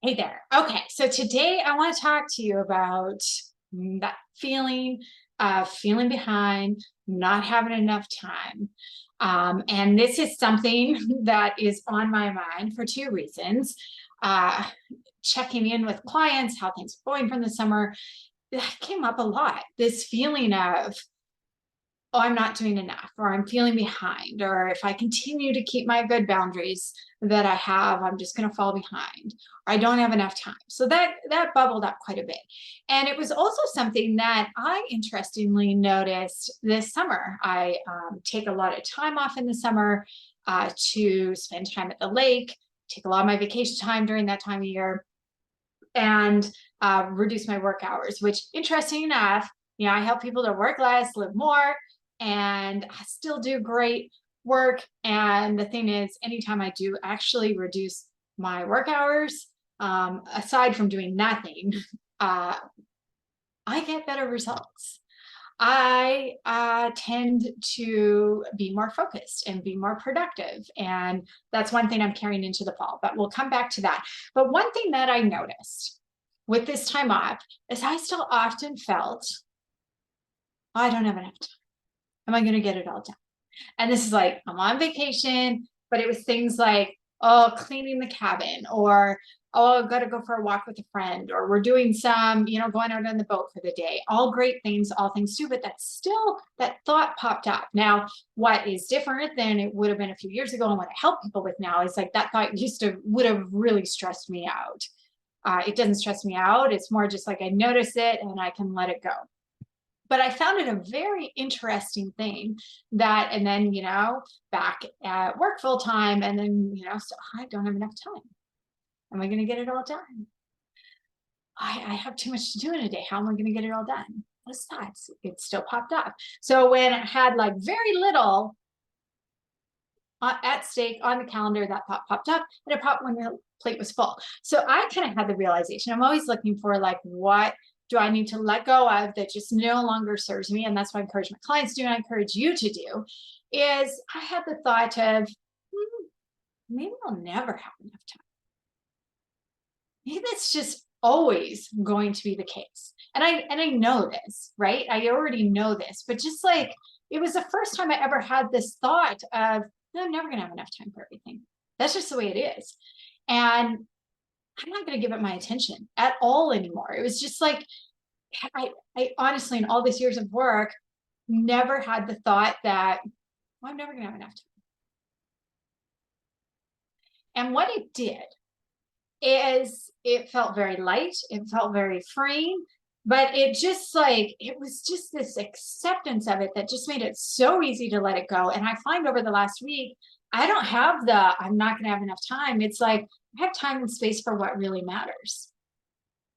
Hey there. Okay, so today I want to talk to you about that feeling of feeling behind, not having enough time. And this is something that is on my mind for two reasons. Uh, Checking in with clients, how things are going from the summer, that came up a lot. This feeling of, oh, I'm not doing enough, or I'm feeling behind, or if I continue to keep my good boundaries that I have, I'm just going to fall behind, or I don't have enough time. So that bubbled up quite a bit. And it was also something that I interestingly noticed this summer. I take a lot of time off in the summer to spend time at the lake, take a lot of my vacation time during that time of year, and reduce my work hours, which interesting enough, I help people to work less, live more, and I still do great work. And the thing is, anytime I do actually reduce my work hours, aside from doing nothing, uh, I get better results. I tend to be more focused and be more productive. And that's one thing I'm carrying into the fall, but we'll come back to that. But one thing that I noticed with this time off is I still often felt, oh, I don't have enough time. Am I going to get it all done? And this is like, I'm on vacation, but it was things like, oh, cleaning the cabin, or, oh, I've got to go for a walk with a friend, or we're doing some, going out on the boat for the day. All great things, all things too, but that thought popped up. Now, what is different than it would have been a few years ago and what I help people with now is like that thought would have really stressed me out. It doesn't stress me out. It's more just like I notice it and I can let it go. But I found it a very interesting thing that, and then, back at work full time, and then, so I don't have enough time. Am I going to get it all done? I have too much to do in a day. How am I going to get it all done? Those thoughts, it still popped up. So when it had like very little at stake on the calendar, that thought popped up, and it popped when the plate was full. So I kind of had the realization. I'm always looking for like, what do I need to let go of that just no longer serves me? And that's what I encourage my clients to do, and I encourage you to do. Is I had the thought of, maybe I'll never have enough time. Maybe that's just always going to be the case. And I know this, right? I already know this, but just like it was the first time I ever had this thought of, no, I'm never gonna have enough time for everything. That's just the way it is. And I'm not gonna give it my attention at all anymore. It was just like I honestly, in all these years of work, never had the thought that, well, I'm never gonna have enough time. And what it did is it felt very light, it felt very freeing, but it was just this acceptance of it that just made it so easy to let it go. And I find over the last week, I don't have I'm not going to have enough time. It's like I have time and space for what really matters.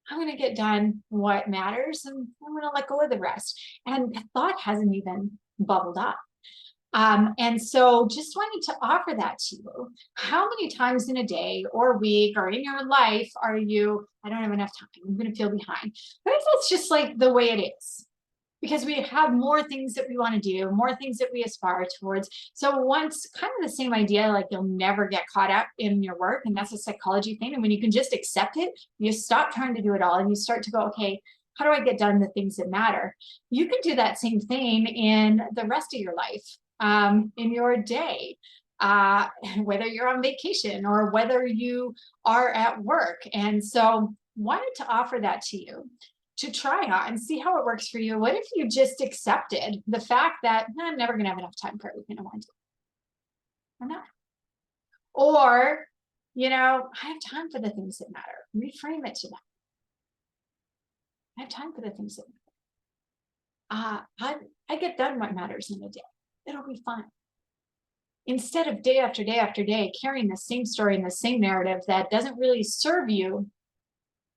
I'm going to get done what matters, and I'm going to let go of the rest. And the thought hasn't even bubbled up. And so just wanted to offer that to you. How many times in a day or week or in your life are you, I don't have enough time, I'm going to feel behind? What if it's just like the way it is? Because we have more things that we want to do, more things that we aspire towards. So once kind of the same idea, like you'll never get caught up in your work, and that's a psychology thing. And when you can just accept it, you stop trying to do it all and you start to go, okay, how do I get done the things that matter? You can do that same thing in the rest of your life, in your day, whether you're on vacation or whether you are at work. And so wanted to offer that to you to try on and see how it works for you. What if you just accepted the fact that I'm never going to have enough time for everything I want to do? I'm not. Or, I have time for the things that matter. Reframe it to that. I have time for the things that matter. I get done what matters in a day. It'll be fine. Instead of day after day after day carrying the same story and the same narrative that doesn't really serve you,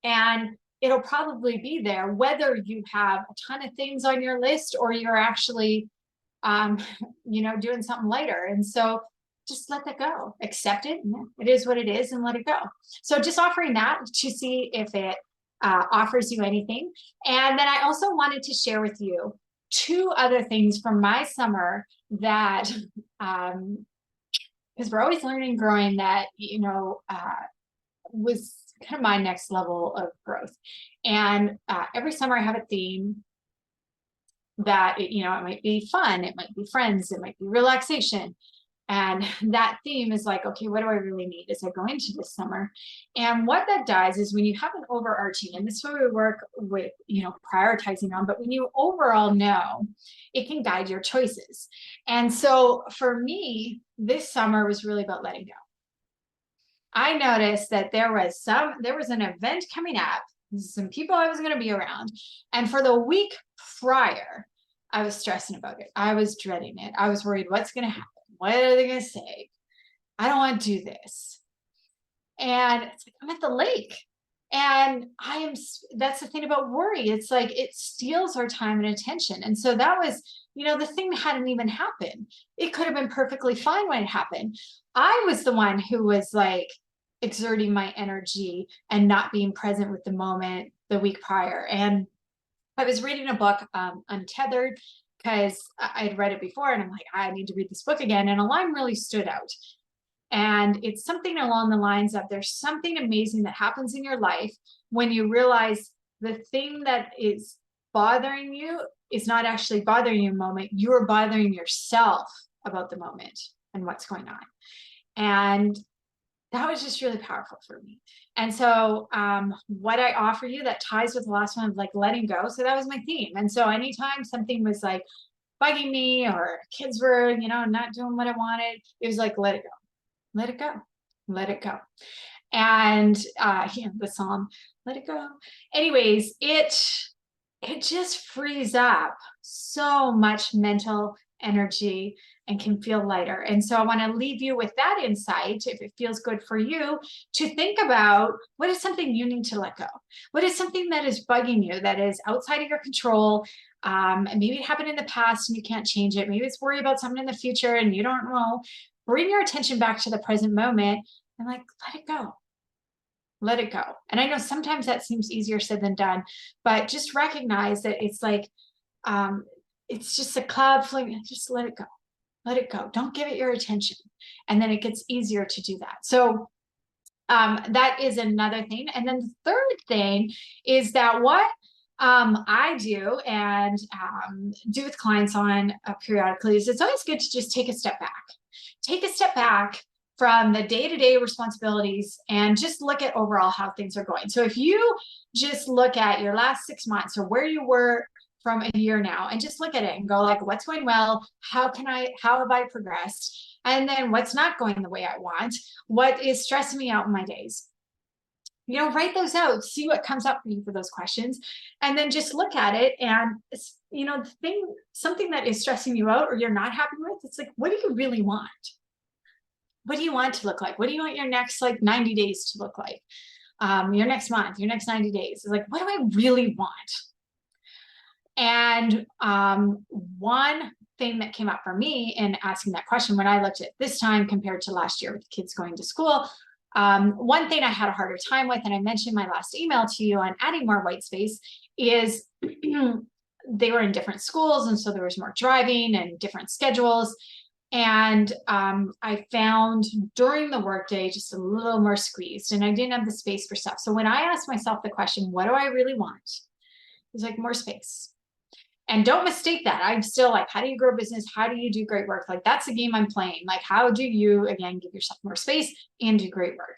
and it'll probably be there whether you have a ton of things on your list or you're actually doing something lighter. And so just let that go, accept it. It is what it is, and let it go. So just offering that to see if it offers you anything. And then I also wanted to share with you two other things from my summer that because we're always learning, growing, that was kind of my next level of growth. And every summer I have a theme that, it might be fun, it might be friends, it might be relaxation. And that theme is like, okay, what do I really need as I go into this summer? And what that does is when you have an overarching, and this is what we work with, prioritizing on, but when you overall know, it can guide your choices. And so for me, this summer was really about letting go. I noticed that there was an event coming up, some people I was going to be around. And for the week prior, I was stressing about it. I was dreading it. I was worried, what's going to happen? What are they going to say? I don't want to do this. And it's like, I'm at the lake. And that's the thing about worry. It's like it steals our time and attention. And so that was, the thing hadn't even happened. It could have been perfectly fine when it happened. I was the one who was like exerting my energy and not being present with the moment the week prior. And I was reading a book, Untethered, because I'd read it before and I'm like, I need to read this book again. And a line really stood out. And it's something along the lines of there's something amazing that happens in your life when you realize the thing that is bothering you is not actually bothering you in the moment. You're bothering yourself about the moment and what's going on. And that was just really powerful for me. And so what I offer you that ties with the last one of like letting go. So that was my theme. And so anytime something was like bugging me or kids were, not doing what I wanted, it was like, let it go. Let it go, let it go. And the song, let it go. Anyways, it just frees up so much mental energy and can feel lighter. And so I want to leave you with that insight, if it feels good for you, to think about what is something you need to let go? What is something that is bugging you, that is outside of your control? And maybe it happened in the past and you can't change it. Maybe it's worry about something in the future and you don't know. Bring your attention back to the present moment and like, let it go. Let it go. And I know sometimes that seems easier said than done, but just recognize that it's like, it's just a cloud floating. Just let it go. Let it go. Don't give it your attention. And then it gets easier to do that. So that is another thing. And then the third thing is that what I do and do with clients on periodically is it's always good to just take a step back. Take a step back from the day-to-day responsibilities and just look at overall how things are going. So if you just look at your last 6 months or where you were from a year now and just look at it and go like, what's going well? How have I progressed? And then what's not going the way I want? What is stressing me out in my days? Write those out, see what comes up for you for those questions, and then just look at it. And, something that is stressing you out or you're not happy with, it's like, what do you really want? What do you want to look like? What do you want your next 90 days to look like? Your next month, your next 90 days is like, what do I really want? And one thing that came up for me in asking that question when I looked at this time compared to last year with kids going to school, one thing I had a harder time with, and I mentioned my last email to you on adding more white space, is they were in different schools. And so there was more driving and different schedules. And I found during the workday just a little more squeezed and I didn't have the space for stuff. So when I asked myself the question, what do I really want? It was like more space. And don't mistake that. I'm still like, how do you grow a business? How do you do great work? Like, that's the game I'm playing. Like, how do you, again, give yourself more space and do great work?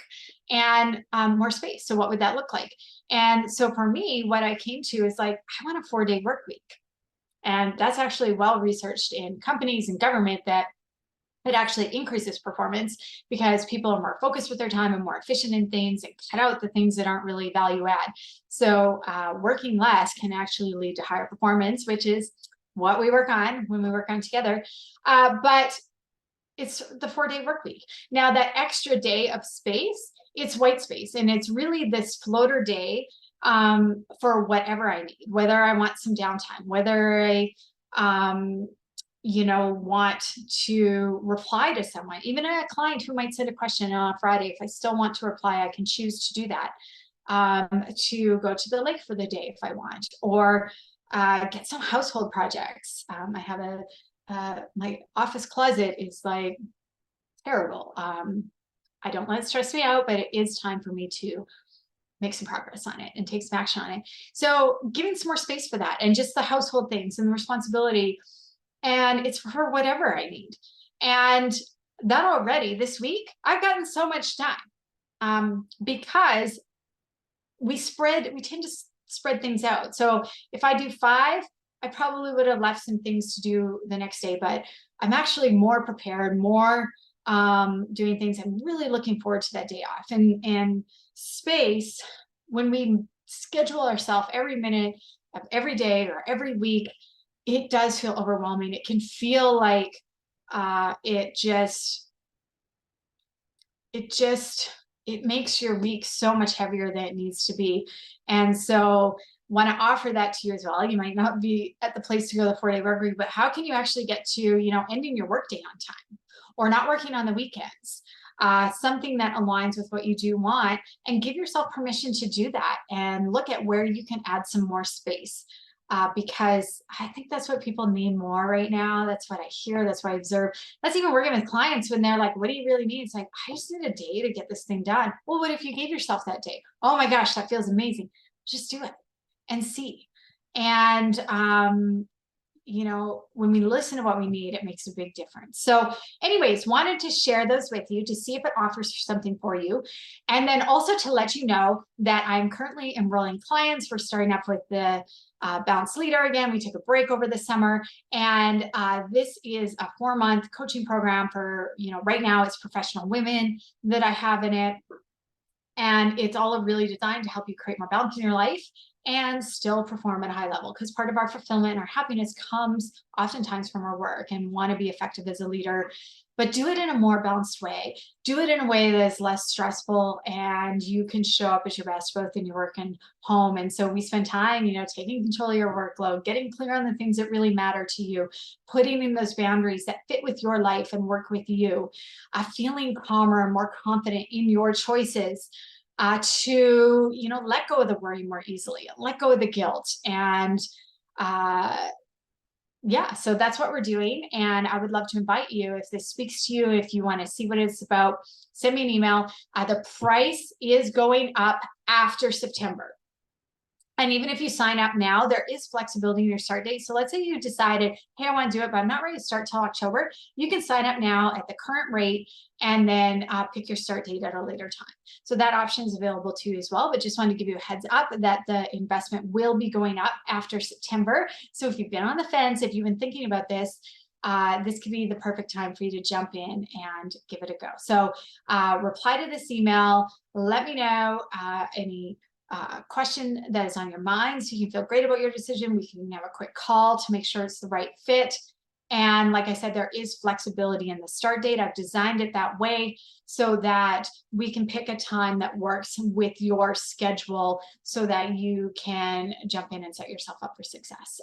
And more space. So what would that look like? And so for me, what I came to is like, I want a 4-day work week. And that's actually well researched in companies and government that it actually increases performance because people are more focused with their time and more efficient in things and cut out the things that aren't really value add. So working less can actually lead to higher performance, which is what we work on when we work on together. But it's the 4-day work week. Now that extra day of space, it's white space, and it's really this floater day for whatever I need, whether I want some downtime, whether I want to reply to someone, even a client who might send a question on a Friday. If I still want to reply, I can choose to do that, to go to the lake for the day if I want, or get some household projects. I have my office closet is like terrible. I don't let it stress me out, but it is time for me to make some progress on it and take some action on it. So giving some more space for that and just the household things and the responsibility. And it's for whatever I need. And that already this week, I've gotten so much done because we tend to spread things out. So if I do 5, I probably would have left some things to do the next day, but I'm actually more prepared, more doing things. I'm really looking forward to that day off. And space, when we schedule ourselves every minute of every day or every week, it does feel overwhelming. It can feel like it makes your week so much heavier than it needs to be. And so want to offer that to you as well. You might not be at the place to go the 4-day work week, but how can you actually get to, ending your workday on time or not working on the weekends? Something that aligns with what you do want, and give yourself permission to do that and look at where you can add some more space. Because I think that's what people need more right now. That's what I hear. That's what I observe. That's even working with clients when they're like, what do you really need? It's like, I just need a day to get this thing done. Well, what if you gave yourself that day? Oh my gosh, that feels amazing. Just do it and see. And, when we listen to what we need, it makes a big difference. So anyways, wanted to share those with you to see if it offers something for you. And then also to let you know that I'm currently enrolling clients. We're starting up with the Balanced Leader again. We took a break over the summer, and this is a 4-month coaching program for, right now it's professional women that I have in it. And it's all really designed to help you create more balance in your life and still perform at a high level, because part of our fulfillment and our happiness comes oftentimes from our work, and want to be effective as a leader, but do it in a more balanced way. Do it in a way that is less stressful, and you can show up as your best both in your work and home. And so we spend time, taking control of your workload, getting clear on the things that really matter to you, putting in those boundaries that fit with your life and work with you, feeling calmer and more confident in your choices, to let go of the worry more easily, let go of the guilt. And yeah, so that's what we're doing. And I would love to invite you, if this speaks to you, if you want to see what it's about, send me an email. The price is going up after September. And even if you sign up now, there is flexibility in your start date. So let's say you decided, hey, I want to do it, but I'm not ready to start till October. You can sign up now at the current rate and then pick your start date at a later time. So that option is available to you as well. But just wanted to give you a heads up that the investment will be going up after September. So if you've been on the fence, if you've been thinking about this could be the perfect time for you to jump in and give it a go. So reply to this email. Let me know any question that is on your mind, so you can feel great about your decision. We can have a quick call to make sure it's the right fit. And like I said, there is flexibility in the start date. I've designed it that way so that we can pick a time that works with your schedule so that you can jump in and set yourself up for success.